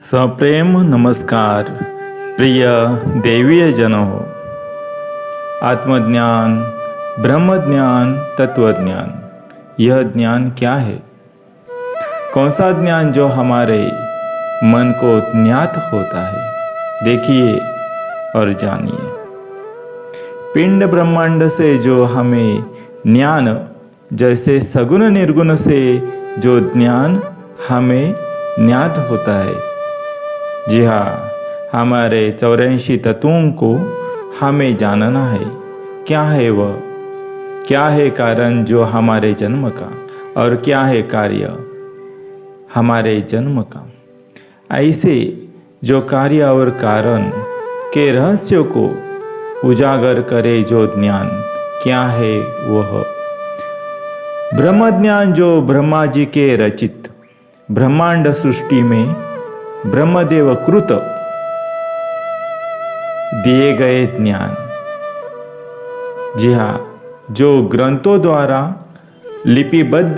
सप्रेम नमस्कार प्रिय देवीय जनों। आत्मज्ञान, ब्रह्मज्ञान, तत्वज्ञान, यह ज्ञान क्या है? कौन सा ज्ञान जो हमारे मन को ज्ञात होता है? देखिए और जानिए। पिंड ब्रह्मांड से जो हमें ज्ञान, जैसे सगुण निर्गुण से जो ज्ञान हमें ज्ञात होता है, जी हाँ, हमारे 84 तत्वों को हमें जानना है। क्या है वह? क्या है कारण जो हमारे जन्म का, और क्या है कार्य हमारे जन्म का? ऐसे जो कार्य और कारण के रहस्यों को उजागर करे जो ज्ञान, क्या है वह? ब्रह्म ज्ञान जो ब्रह्मा जी के रचित ब्रह्मांड सृष्टि में ब्रह्मदेव कृत दिए गए ज्ञान, जी हाँ, जो ग्रंथों द्वारा लिपिबद्ध,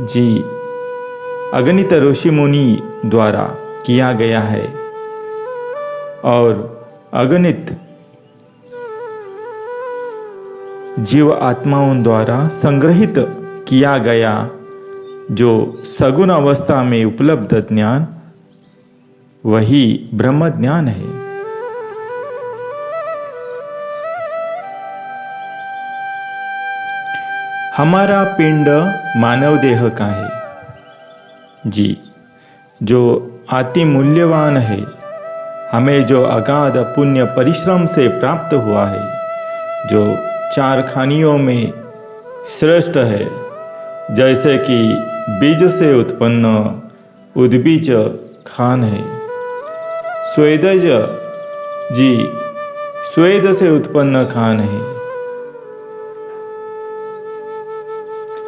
जी, अगणित ऋषि मुनि द्वारा किया गया है और अगणित जीव आत्माओं द्वारा संग्रहित किया गया जो सगुण अवस्था में उपलब्ध ज्ञान, वही ब्रह्म ज्ञान है। हमारा पिंड मानव देह का है, जी, जो अति मूल्यवान है, हमें जो अगाध पुण्य परिश्रम से प्राप्त हुआ है, जो 4 खानियों में श्रेष्ठ है, जैसे कि बीज से उत्पन्न उद्बीज खान है, स्वेदज, जी, स्वेद से उत्पन्न खान है,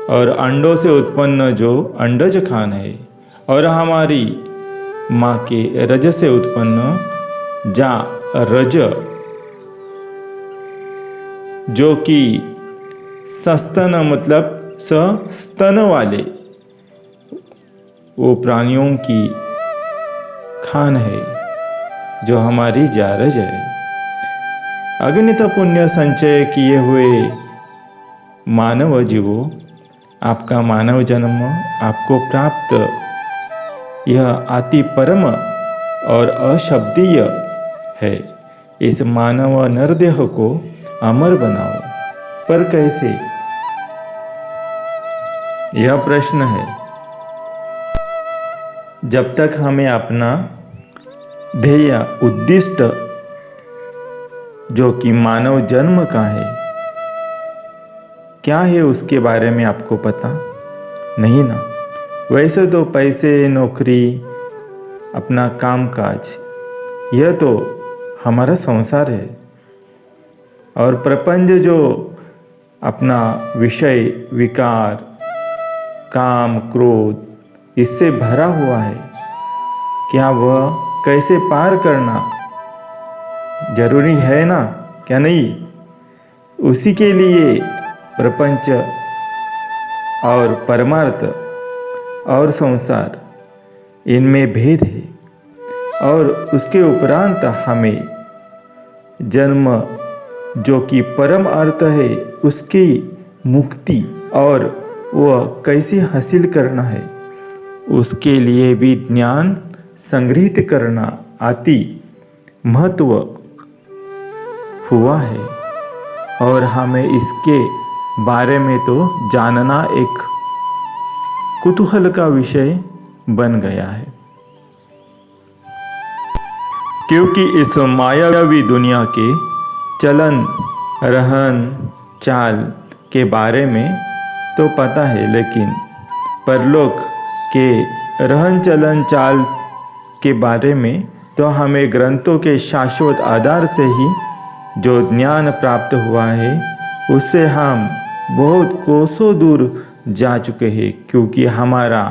और अंडों से उत्पन्न जो अंडज खान है, और हमारी माँ के रज से उत्पन्न जा रज, जो कि सस्तन मतलब सस्तन वाले वो प्राणियों की खान है, जो हमारी जारज है। अगणित पुण्य संचय किए हुए मानव जीवों, आपका मानव जन्म आपको प्राप्त यह अति परम और अशब्दीय है। इस मानव नरदेह को अमर बनाओ, पर कैसे? यह प्रश्न है। जब तक हमें अपना ध्येय उद्दिष्ट, जो कि मानव जन्म का है, क्या है उसके बारे में आपको पता नहीं ना। वैसे तो पैसे, नौकरी, अपना कामकाज, यह तो हमारा संसार है, और प्रपंच जो अपना विषय, विकार, काम, क्रोध, इससे भरा हुआ है, क्या वह कैसे पार करना जरूरी है ना? क्या नहीं? उसी के लिए प्रपंच और परमार्थ और संसार, इनमें भेद है, और उसके उपरांत हमें जन्म, जो कि परम अर्थ है, उसकी मुक्ति और वह कैसे हासिल करना है, उसके लिए भी ज्ञान संग्रहित करना अति महत्व हुआ है, और हमें इसके बारे में तो जानना एक कुतूहल का विषय बन गया है। क्योंकि इस मायावी दुनिया के चलन, रहन, चाल के बारे में तो पता है, लेकिन परलोक के रहन, चलन, चाल के बारे में तो हमें ग्रंथों के शाश्वत आधार से ही जो ज्ञान प्राप्त हुआ है, उससे हम बहुत कोसों दूर जा चुके हैं। क्योंकि हमारा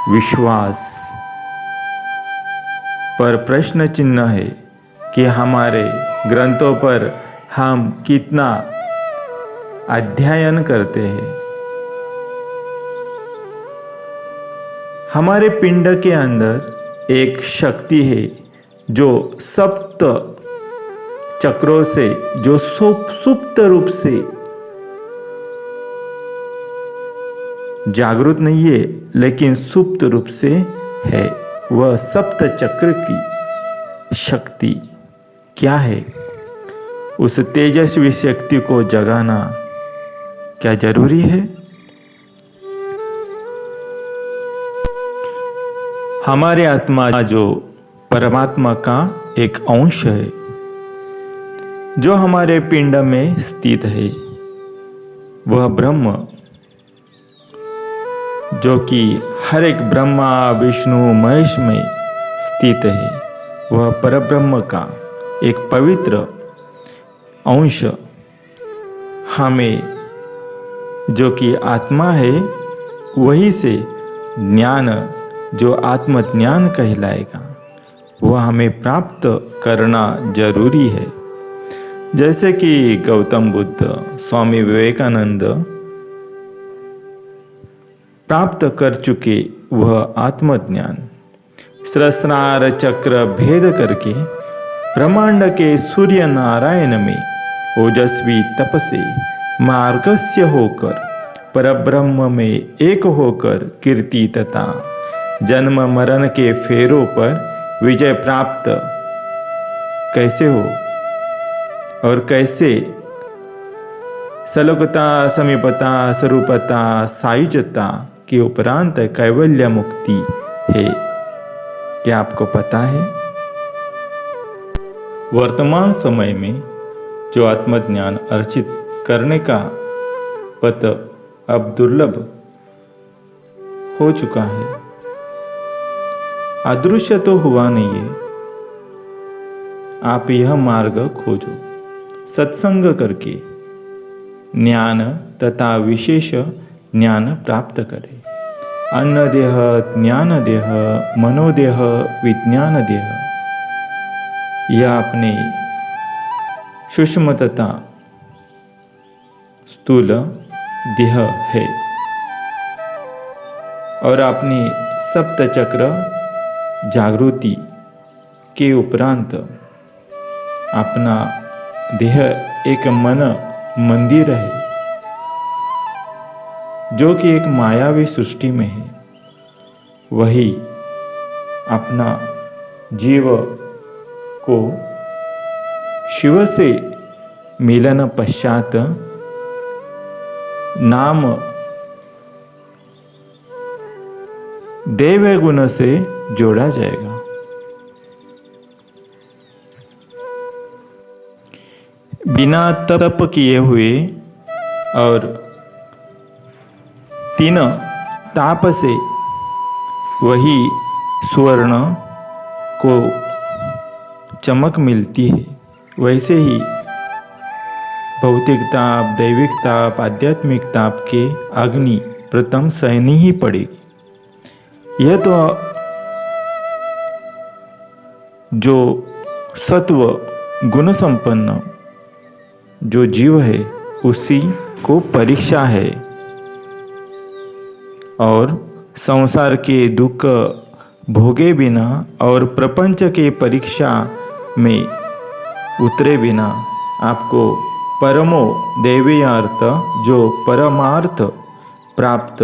विश्वास पर प्रश्न चिन्ह है कि हमारे ग्रंथों पर हम कितना अध्ययन करते हैं। हमारे पिंड के अंदर एक शक्ति है जो सप्त चक्रों से, जो सुप्त रूप से जागृत नहीं है लेकिन सुप्त रूप से है। वह सप्त चक्र की शक्ति क्या है? उस तेजस्वी शक्ति को जगाना क्या जरूरी है? हमारे आत्मा जो परमात्मा का एक अंश है, जो हमारे पिंड में स्थित है, वह ब्रह्म, जो कि हर एक ब्रह्मा विष्णु महेश में स्थित है, वह परब्रह्म का एक पवित्र अंश हमें, जो कि आत्मा है, वही से ज्ञान, जो आत्मज्ञान कहलाएगा, वह हमें प्राप्त करना जरूरी है। जैसे कि गौतम बुद्ध, स्वामी विवेकानंद प्राप्त कर चुके वह आत्मज्ञान, सहस्रार चक्र भेद करके ब्रह्मांड के सूर्य नारायण में ओजस्वी तप से मार्गस्य होकर परब्रह्म में एक होकर कीर्ति तथा जन्म मरण के फेरों पर विजय प्राप्त कैसे हो और कैसे सलोकता, समीपता, स्वरूपता, सायुजता के उपरांत कैवल्य मुक्ति है, क्या आपको पता है? वर्तमान समय में जो आत्मज्ञान अर्जित करने का पथ अब दुर्लभ हो चुका है, अदृश्य तो हुआ नहीं है। आप यह मार्ग खोजो, सत्संग करके ज्ञान तथा विशेष ज्ञान प्राप्त करें। अन्न देह, ज्ञान देह, मनोदेह, विज्ञान देह, यह अपने सूक्ष्म तथा स्थूल देह है और अपनी सप्त चक्र जागृति के उपरांत अपना देह एक मन मंदिर है, जो कि एक मायावी सृष्टि में है। वही अपना जीव को शिव से मिलन पश्चात नाम देव गुण से जोड़ा जाएगा। बिना तप किए हुए और तीन ताप से वही स्वर्ण को चमक मिलती है, वैसे ही भौतिक ताप, दैविक ताप, आध्यात्मिक ताप के अग्नि प्रथम सहनी ही पड़ेगी। यह तो जो सत्व गुण संपन्न जो जीव है उसी को परीक्षा है और संसार के दुख भोगे बिना और प्रपंच के परीक्षा में उतरे बिना आपको परमो दैवीय अर्थ, जो परमार्थ प्राप्त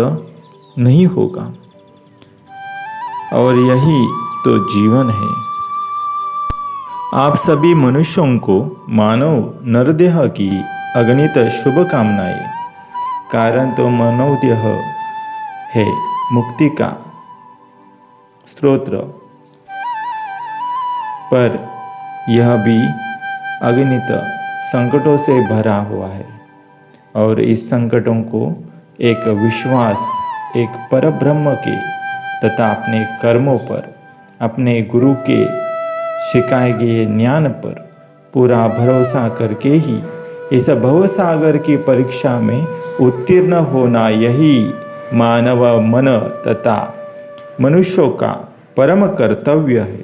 नहीं होगा। और यही तो जीवन है। आप सभी मनुष्यों को मानव नरदेह की अगणित शुभकामनाएं। कारण तो मानव देह है मुक्ति का स्रोत, पर यह भी अगणित संकटों से भरा हुआ है और इस संकटों को एक विश्वास, एक परब्रह्म के तथा अपने कर्मों पर, अपने गुरु के सिखाए गए ज्ञान पर पूरा भरोसा करके ही इस भवसागर की परीक्षा में उत्तीर्ण होना, यही मानव मन तथा मनुष्यों का परम कर्तव्य है।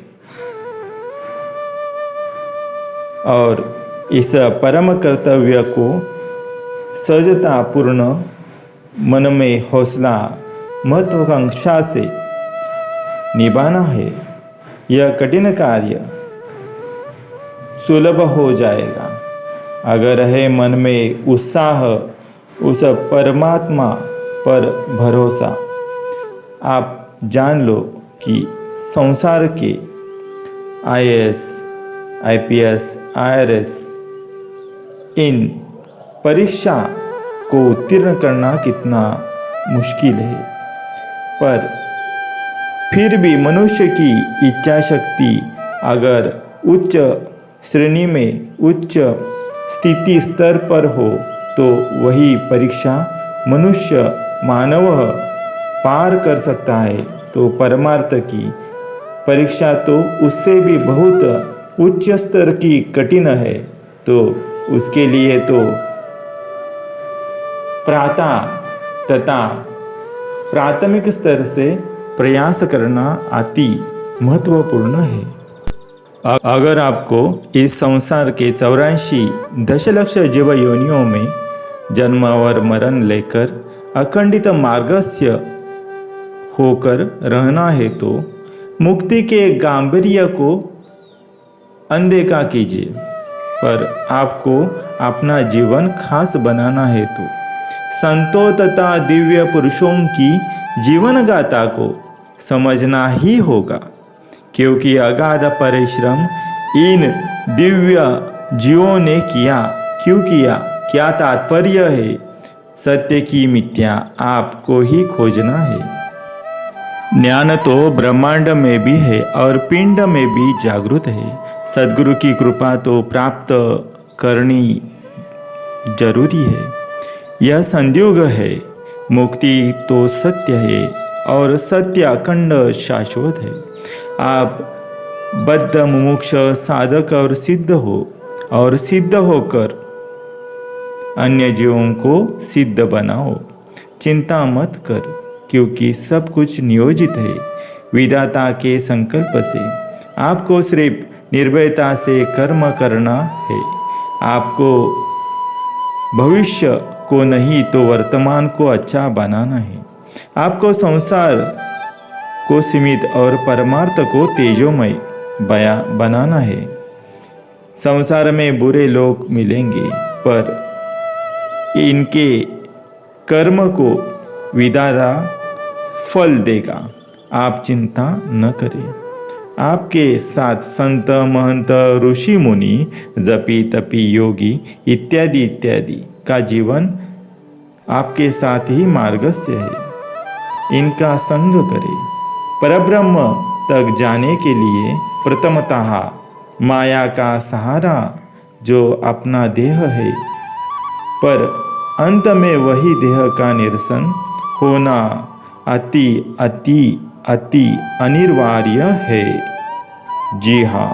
और इस परम कर्तव्य को सहजतापूर्ण मन में हौसला महत्वाकांक्षा से निभाना है। यह कठिन कार्य सुलभ हो जाएगा अगर है मन में उत्साह, उस परमात्मा पर भरोसा। आप जान लो कि संसार के IAS, IPS, IRS इन परीक्षा को उत्तीर्ण करना कितना मुश्किल है, पर फिर भी मनुष्य की इच्छा शक्ति अगर उच्च श्रेणी में, उच्च स्थिति स्तर पर हो तो वही परीक्षा मनुष्य मानव पार कर सकता है। तो परमार्थ की परीक्षा तो उससे भी बहुत उच्च स्तर की कठिन है, तो उसके लिए तो तथा प्राथमिक स्तर से प्रयास करना अति महत्वपूर्ण है। अगर आपको इस संसार के 84 दशलक्ष जीव योनियों में जन्म और मरण लेकर अखंडित मार्गस्य होकर रहना है तो मुक्ति के गांभीर्य को अनदेखा कीजिए। पर आपको अपना जीवन खास बनाना है तो संतों तथा दिव्य पुरुषों की जीवन गाथा को समझना ही होगा, क्योंकि अगाध परिश्रम इन दिव्य जीवों ने किया। क्यों किया? क्या तात्पर्य है? सत्य की मिथ्या आपको ही खोजना है। ज्ञान तो ब्रह्मांड में भी है और पिंड में भी जागृत है। सद्गुरु की कृपा तो प्राप्त करनी जरूरी है। यह संयोग है। मुक्ति तो सत्य है और सत्य अखंड शाश्वत है। आप बद्ध मुमुक्ष साधक और सिद्ध हो, और सिद्ध होकर अन्य जीवों को सिद्ध बनाओ। चिंता मत कर, क्योंकि सब कुछ नियोजित है विधाता के संकल्प से। आपको सिर्फ निर्भयता से कर्म करना है। आपको भविष्य को नहीं तो वर्तमान को अच्छा बनाना है। आपको संसार को सीमित और परमार्थ को तेजोमय बनाना है। संसार में बुरे लोग मिलेंगे, पर इनके कर्म को विधाता फल देगा। आप चिंता न करें। आपके साथ संत, महंत, ऋषि मुनि, जपी तपी योगी इत्यादि इत्यादि का जीवन आपके साथ ही मार्गस्य है। इनका संग करें। परब्रह्म तक जाने के लिए प्रथमतः माया का सहारा जो अपना देह है, पर अंत में वही देह का निरसन होना अति अति अति अनिवार्य है। जी हाँ।